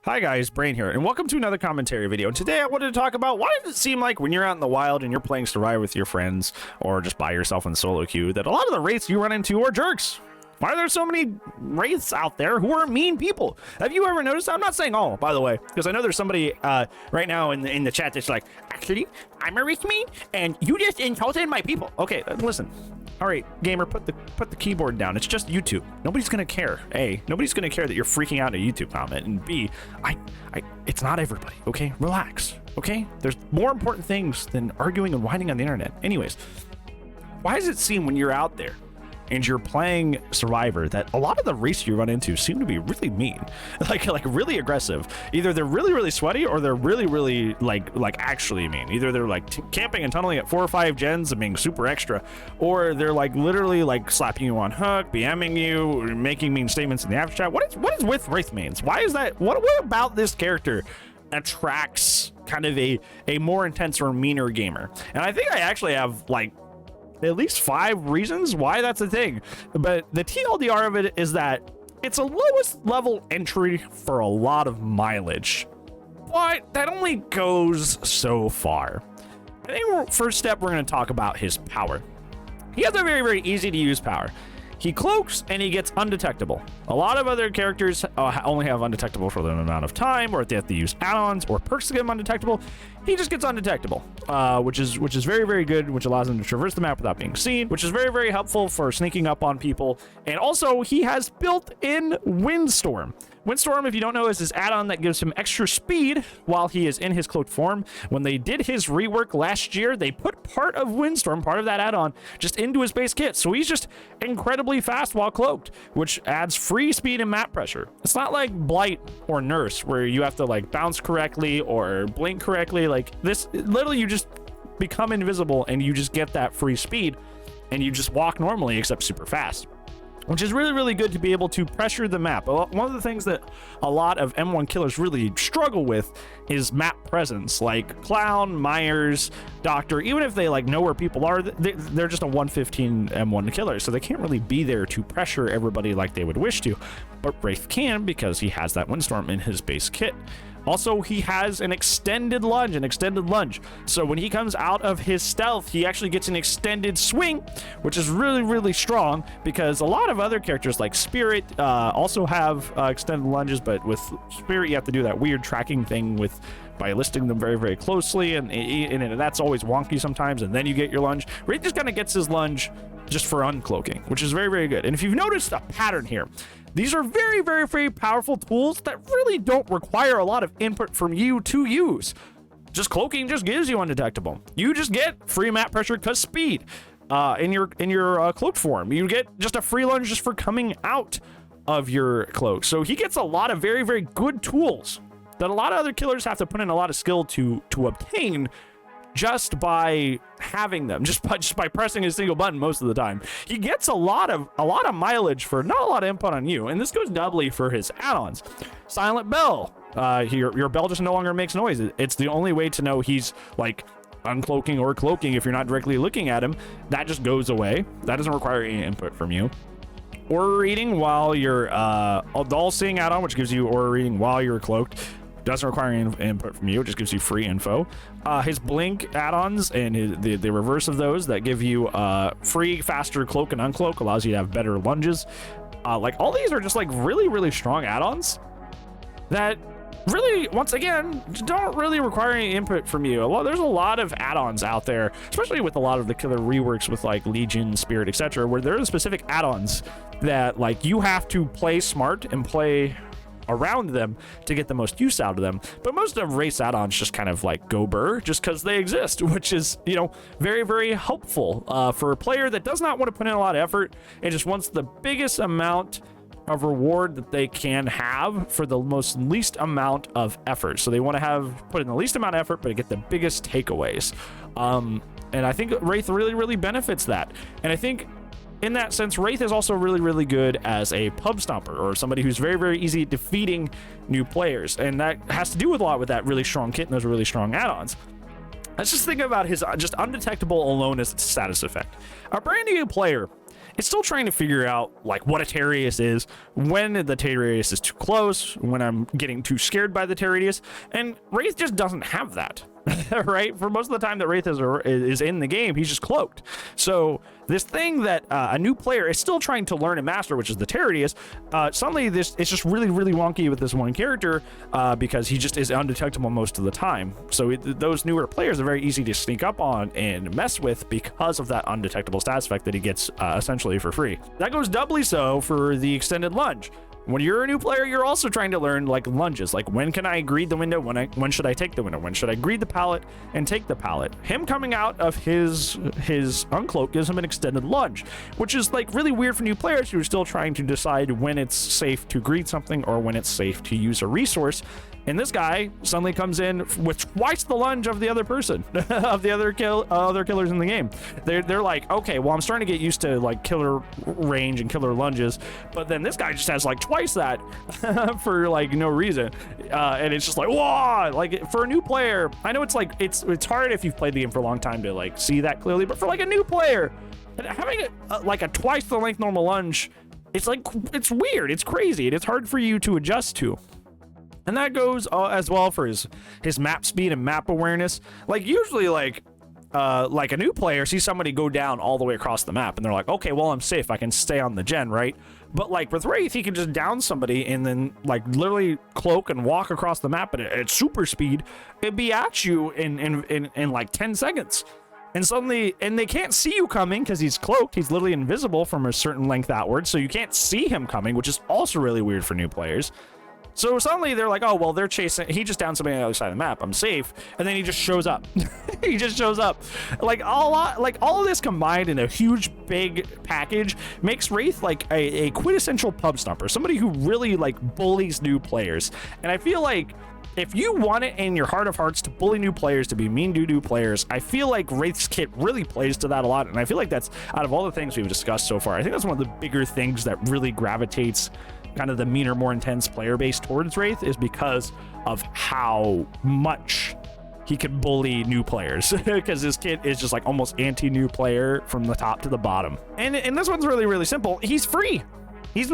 Hi guys, Brain here, and welcome to another commentary video. And today I wanted to talk about why does it seem like when you're out in the wild and you're playing Survivor with your friends, or just by yourself in solo queue, that a lot of the wraiths you run into are jerks. Why are there so many wraiths out there who are mean people? Have you ever noticed? I'm not saying all, by the way, because I know there's somebody right now in the chat that's like, actually, I'm a wraith mean, and you just insulted my people. Okay, listen. All right, gamer, put the keyboard down. It's just YouTube. Nobody's gonna care. A, nobody's gonna care that you're freaking out in a YouTube comment, and B, it's not everybody. Okay, relax. Okay, there's more important things than arguing and whining on the internet. Anyways, why does it seem when you're out there and you're playing Survivor that a lot of the races you run into seem to be really mean, like really aggressive? Either they're really sweaty, or they're really like actually mean. Either they're like camping and tunneling at 4 or 5 gens and being super extra, or they're like literally like slapping you on hook, BMing you, or making mean statements in the after chat. What is with wraith mains? Why is that? What about this character attracts kind of a more intense or meaner gamer? And I think I actually have like at least 5 reasons why that's a thing. But the TLDR of it is that it's a lowest level entry for a lot of mileage, but that only goes so far. I think first step, we're going to talk about his power. He has a very easy to use power. He cloaks and he gets undetectable. A lot of other characters only have undetectable for an amount of time, or if they have to use add-ons or perks to get him undetectable. He just gets undetectable, which is very good, which allows him to traverse the map without being seen, which is very helpful for sneaking up on people. And also, he has built-in Windstorm. Windstorm, if you don't know, is his add-on that gives him extra speed while he is in his cloaked form. When they did his rework last year, they put part of Windstorm, part of that add-on, just into his base kit. So he's just incredibly fast while cloaked, which adds free speed and map pressure. It's not like Blight or Nurse, where you have to like bounce correctly or blink correctly. Like this, literally you just become invisible and you just get that free speed and you just walk normally, except super fast, which is really good to be able to pressure the map. One of the things that a lot of M1 killers really struggle with is map presence. Like Clown, Myers, Doctor, even if they like know where people are, they're just a 115 M1 killer, so they can't really be there to pressure everybody like they would wish to. But Wraith can, because he has that Windstorm in his base kit. Also, he has an extended lunge, so when he comes out of his stealth, he actually gets an extended swing, which is really strong, because a lot of other characters like Spirit also have extended lunges, but with Spirit you have to do that weird tracking thing by listing them very closely, and that's always wonky sometimes, and then you get your lunge. Wraith just kind of gets his lunge just for uncloaking, which is very good. And if you've noticed a pattern here, these are very powerful tools that really don't require a lot of input from you to use. Just cloaking just gives you undetectable. You just get free map pressure because speed in your cloaked form. You get just a free lunge just for coming out of your cloak. So he gets a lot of very good tools that a lot of other killers have to put in a lot of skill to obtain, just by having them, just by pressing a single button most of the time. He gets a lot of mileage for not a lot of input on you, and this goes doubly for his add-ons. Silent Bell, your bell just no longer makes noise. It's the only way to know he's like uncloaking or cloaking if you're not directly looking at him. That just goes away. That doesn't require any input from you. Aura reading while you're all seeing add-on, which gives you aura reading while you're cloaked. Doesn't require any input from you. It just gives you free info. His blink add-ons and the reverse of those that give you free, faster cloak and uncloak, allows you to have better lunges. Like all these are just like really strong add-ons that really, once again, don't really require any input from you. There's a lot of add-ons out there, especially with a lot of the killer reworks with like Legion, Spirit, etc., where there are specific add-ons that like you have to play smart and play around them to get the most use out of them. But most of race add-ons just kind of like go burr just because they exist, which is, you know, very helpful for a player that does not want to put in a lot of effort and just wants the biggest amount of reward that they can have for the least amount of effort. So they want to put in the least amount of effort but get the biggest takeaways. And I think Wraith really benefits that. And I think in that sense, Wraith is also really good as a pub stomper, or somebody who's very easy at defeating new players, and that has to do a lot with that really strong kit and those really strong add-ons. Let's just think about his just undetectable alone as its status effect. A brand new player it's still trying to figure out like what a tear radius is, when the tear radius is too close, when I'm getting too scared by the tear radius, and Wraith just doesn't have that. Right? For most of the time that Wraith is in the game, he's just cloaked. So this thing that a new player is still trying to learn and master, which is the tear radius, suddenly it's just really, really wonky with this one character because he just is undetectable most of the time. So those newer players are very easy to sneak up on and mess with because of that undetectable stats effect that he gets essentially for free. That goes doubly so for the extended lunge. When you're a new player, you're also trying to learn like lunges, like when can I greed the window, when should I take the window, when should I greed the pallet and take the pallet. Him coming out of his uncloak gives him an extended lunge, which is like really weird for new players who are still trying to decide when it's safe to greed something or when it's safe to use a resource. And this guy suddenly comes in with twice the lunge of the other person, of the other killers in the game. They're like, okay, well, I'm starting to get used to like killer range and killer lunges, but then this guy just has like twice that for like no reason, and it's just like, whoa! Like for a new player, I know it's like it's hard if you've played the game for a long time to like see that clearly, but for like a new player, having like a twice the length normal lunge, it's like it's weird, it's crazy, and it's hard for you to adjust to. And that goes as well for his map speed and map awareness. Like usually like a new player sees somebody go down all the way across the map and they're like, okay, well, I'm safe, I can stay on the gen, right? But like with Wraith, he can just down somebody and then like literally cloak and walk across the map at super speed. It'd be at you in like 10 seconds. And suddenly, and they can't see you coming because he's cloaked. He's literally invisible from a certain length outward, so you can't see him coming, which is also really weird for new players. So suddenly they're like, oh, well, they're chasing, he just downed somebody on the other side of the map, I'm safe. And then he just shows up. He just shows up. Like all of this combined in a huge, big package makes Wraith like a quintessential pub stomper, somebody who really like bullies new players. And I feel like if you want it in your heart of hearts to bully new players, to be mean to new players, I feel like Wraith's kit really plays to that a lot. And I feel like that's, out of all the things we've discussed so far, I think that's one of the bigger things that really gravitates kind of the meaner, more intense player base towards Wraith, is because of how much he can bully new players. Because his kit is just like almost anti-new player from the top to the bottom. And this one's really, really simple. He's free. He's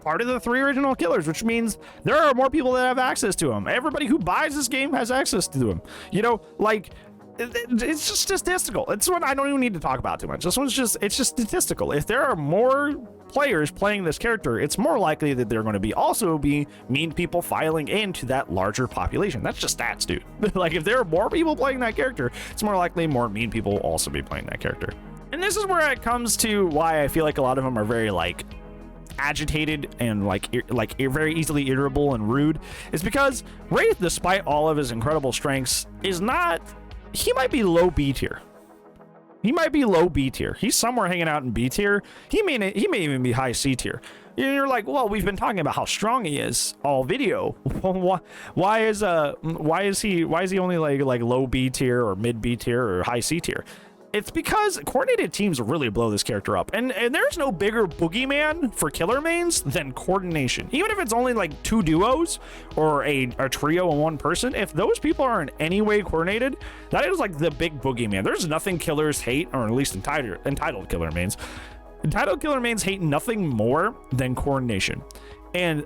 part of the 3 original killers, which means there are more people that have access to him. Everybody who buys this game has access to him. You know, like, it's just statistical. It's one I don't even need to talk about too much. This one's just, it's just statistical. If there are more players playing this character, it's more likely that there are going to also be mean people filing into that larger population. That's just stats, dude. Like if there are more people playing that character, it's more likely more mean people will also be playing that character. And this is where it comes to why I feel like a lot of them are very like agitated and like very easily irritable and rude, is because Wraith, despite all of his incredible strengths, is not, he might be low B tier. He might be low B tier. He's somewhere hanging out in B tier. He may even be high C tier. You're like, well, we've been talking about how strong he is all video. Why is he only like low B tier or mid B tier or high C tier? It's because coordinated teams really blow this character up. And there's no bigger boogeyman for killer mains than coordination. Even if it's only like 2 duos or a trio and 1 person, if those people are in any way coordinated, that is like the big boogeyman. There's nothing killers hate, or at least entitled killer mains. Entitled killer mains hate nothing more than coordination. And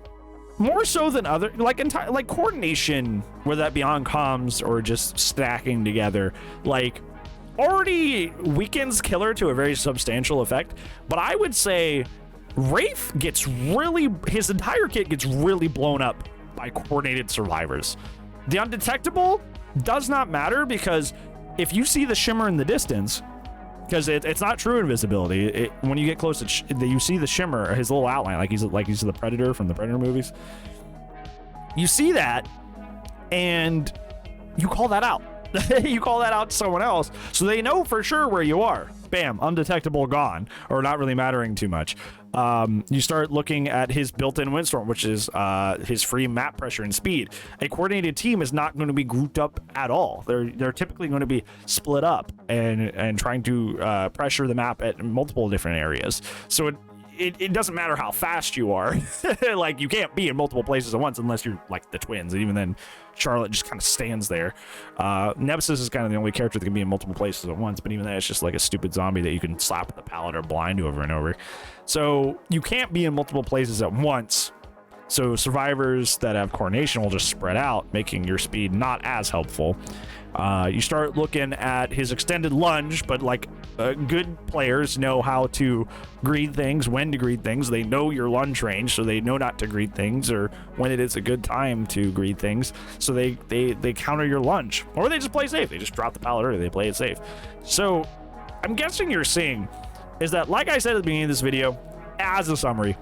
more so than other, like coordination, whether that be on comms or just stacking together, like already weakens killer to a very substantial effect. But I would say Wraith gets really, his entire kit gets really blown up by coordinated survivors. The undetectable does not matter, because if you see the shimmer in the distance, because it's not true invisibility, when you get close to you see the shimmer, his little outline, like he's the Predator from the Predator movies. You see that and you call that out. You call that out to someone else, so they know for sure where you are. Bam, undetectable, gone, or not really mattering too much. You start looking at his built-in windstorm, which is his free map pressure and speed. A coordinated team is not going to be grouped up at all. They're typically going to be split up and trying to pressure the map at multiple different areas. So it doesn't matter how fast you are. Like, you can't be in multiple places at once unless you're like the twins, and even then Charlotte just kind of stands there. Nemesis is kind of the only character that can be in multiple places at once, but even then it's just like a stupid zombie that you can slap with the pallet or blind over and over. So you can't be in multiple places at once. So survivors that have coordination will just spread out, making your speed not as helpful. You start looking at his extended lunge, but like good players know how to greed things, when to greed things. They know your lunge range, so they know not to greed things, or when it is a good time to greed things. So they counter your lunge, or they just play safe. They just drop the pallet early. They play it safe. So I'm guessing you're seeing is that, like I said at the beginning of this video, as a summary,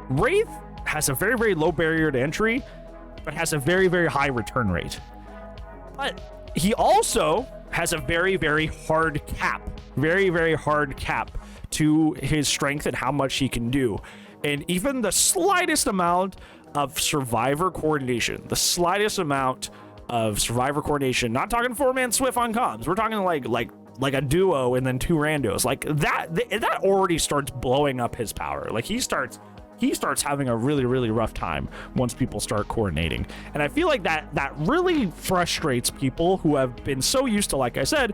Wraith has a very, very low barrier to entry, but has a very, very high return rate. But he also has a very, very hard cap. Very, very hard cap to his strength and how much he can do. And even the slightest amount of survivor coordination, not talking 4-man Swift on comms, we're talking like a duo and then 2 randos, like that already starts blowing up his power. Like he starts having a really, really rough time once people start coordinating. And I feel like that really frustrates people who have been so used to, like I said,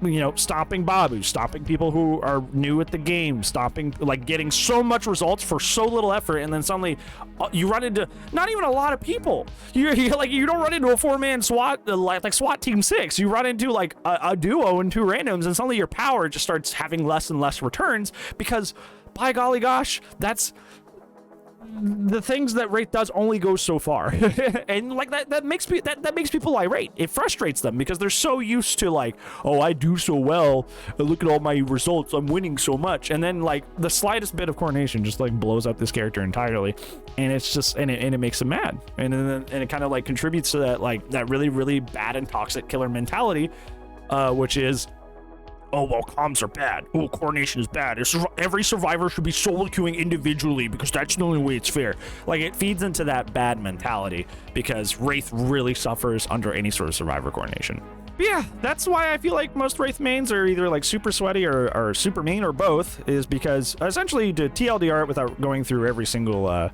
you know, stopping Babu, stopping people who are new at the game, stopping, like, getting so much results for so little effort, and then suddenly you run into not even a lot of people. You don't run into a 4-man SWAT like SWAT Team 6. You run into like a duo and 2 randoms, and suddenly your power just starts having less and less returns because, by golly gosh, that's the things that Wraith does only go so far. And like that makes people irate. It frustrates them because they're so used to, like, oh, I do so well, look at all my results, I'm winning so much, and then like the slightest bit of coordination just like blows up this character entirely, and it's just and it makes them mad, and it kind of like contributes to that really, really bad and toxic killer mentality, which is, oh, well, comms are bad. Oh, coordination is bad. Every survivor should be solo queuing individually because that's the only way it's fair. Like, it feeds into that bad mentality because Wraith really suffers under any sort of survivor coordination. But yeah, that's why I feel like most Wraith mains are either like super sweaty or super main or both, is because essentially, to TLDR it without going through every single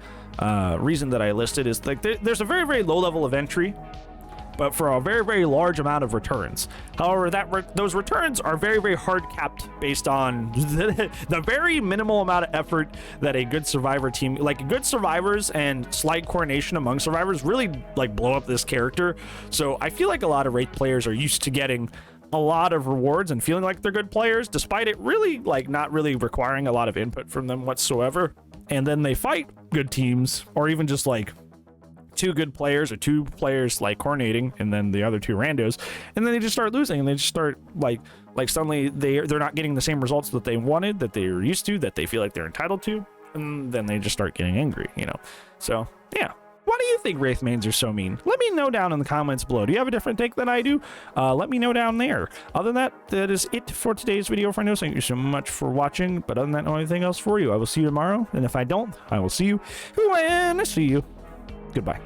reason that I listed, is like there's a very, very low level of entry, but for a very, very large amount of returns. However, those returns are very, very hard capped based on the very minimal amount of effort that a good survivor team, like good survivors and slight coordination among survivors, really like blow up this character. So I feel like a lot of Wraith players are used to getting a lot of rewards and feeling like they're good players, despite it really like not really requiring a lot of input from them whatsoever. And then they fight good teams, or even just like 2 good players or 2 players like coordinating, and then the other 2 randos, and then they just start losing, and they just start like suddenly they're not getting the same results that they wanted, that they were used to, that they feel like they're entitled to, and then they just start getting angry, you know. So yeah, why do you think Wraith mains are so mean? Let me know down in the comments below. Do you have a different take than I do? Let me know down there. Other than that, that is it for today's video, friends. Thank you so much for watching, but other than that, no anything else for you. I will see you tomorrow, and if I don't, I will see you when I see you. Goodbye.